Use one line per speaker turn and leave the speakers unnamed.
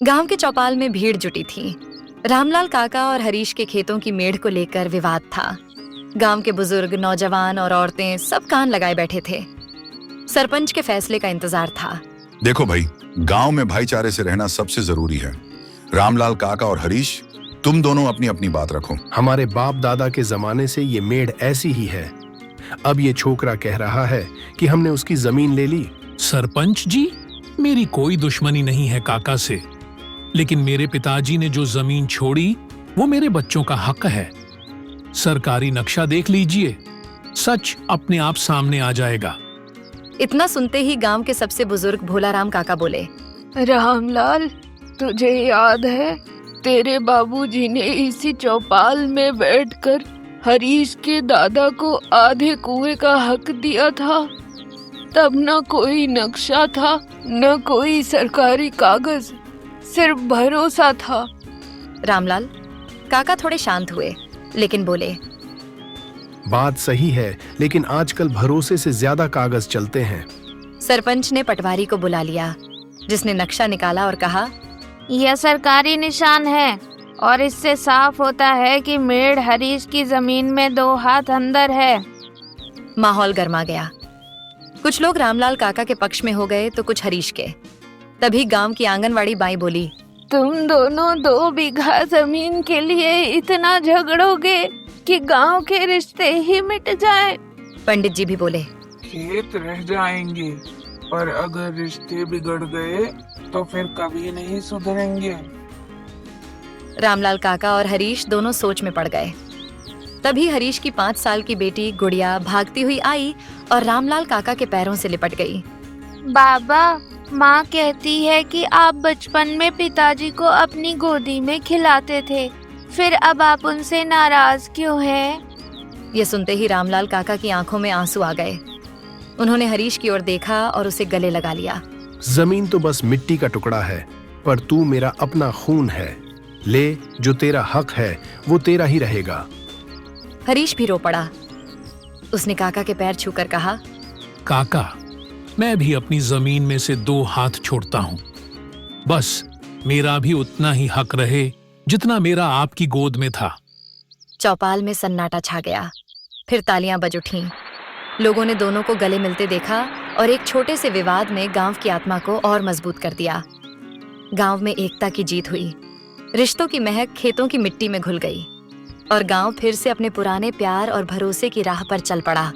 गांव के चौपाल में भीड़ जुटी थी। रामलाल काका और हरीश के खेतों की मेढ़ को लेकर विवाद था। गांव के बुजुर्ग, नौजवान और औरतें सब कान लगाए बैठे थे। सरपंच के फैसले का इंतजार था।
देखो भाई, गांव में भाईचारे से रहना सबसे जरूरी है। रामलाल काका और हरीश, तुम दोनों अपनी अपनी बात रखो।
हमारे बाप दादा के जमाने से ये मेढ़ ऐसी ही है। अब ये छोकरा कह रहा है कि हमने उसकी जमीन ले ली।
सरपंच जी, मेरी कोई दुश्मनी नहीं है काका से, लेकिन मेरे पिताजी ने जो जमीन छोड़ी वो मेरे बच्चों का हक है। सरकारी नक्शा देख लीजिए, सच अपने आप सामने आ जाएगा।
इतना सुनते ही गांव के सबसे बुजुर्ग भोलाराम काका बोले,
रामलाल, तुझे याद है तेरे बाबूजी ने इसी चौपाल में बैठकर हरीश के दादा को आधे कुएं का हक दिया था। तब न कोई नक्शा था, न कोई सरकारी कागज, सिर्फ भरोसा था।
रामलाल काका थोड़े शांत हुए, लेकिन बोले,
बात सही है, लेकिन आजकल भरोसे से ज्यादा कागज चलते हैं।
सरपंच ने पटवारी को बुला लिया, जिसने नक्शा निकाला और कहा,
यह सरकारी निशान है और इससे साफ होता है कि मेढ़ हरीश की जमीन में 2 हाथ अंदर है।
माहौल गर्मा गया। कुछ लोग रामलाल काका के पक्ष में हो गए तो कुछ हरीश के। तभी गांव की आंगनवाड़ी बाई बोली,
तुम दोनों 2 बीघा जमीन के लिए इतना झगड़ोगे कि गांव के रिश्ते ही मिट जाएं।
पंडित जी भी बोले,
खेत रह जाएंगे, पर अगर रिश्ते बिगड़ गए तो फिर कभी नहीं सुधरेंगे।
रामलाल काका और हरीश दोनों सोच में पड़ गए। तभी हरीश की 5 साल की बेटी गुड़िया भागती हुई आई और रामलाल काका के पैरों से लिपट गई।
बाबा, माँ कहती है कि आप बचपन में पिताजी को अपनी गोदी में खिलाते थे, फिर अब आप उनसे नाराज क्यों हैं?
ये सुनते ही रामलाल काका की आंखों में आंसू आ गए। उन्होंने हरीश की ओर देखा और उसे गले लगा लिया।
जमीन तो बस मिट्टी का टुकड़ा है, पर तू मेरा अपना खून है। ले, जो तेरा हक है वो तेरा ही रहेगा।
हरीश भी रो पड़ा। उसने काका के पैर छूकर कहा,
काका, मैं भी अपनी जमीन में से 2 हाथ छोड़ता हूँ। बस मेरा भी उतना ही हक रहे जितना मेरा आपकी गोद में था।
चौपाल में सन्नाटा छा गया। फिर तालियां बज उठीं। लोगों ने दोनों को गले मिलते देखा और एक छोटे से विवाद ने गांव की आत्मा को और मजबूत कर दिया। गांव में एकता की जीत हुई। रिश्तों की महक खेतों की मिट्टी में घुल गई और गांव फिर से अपने पुराने प्यार और भरोसे की राह पर चल पड़ा।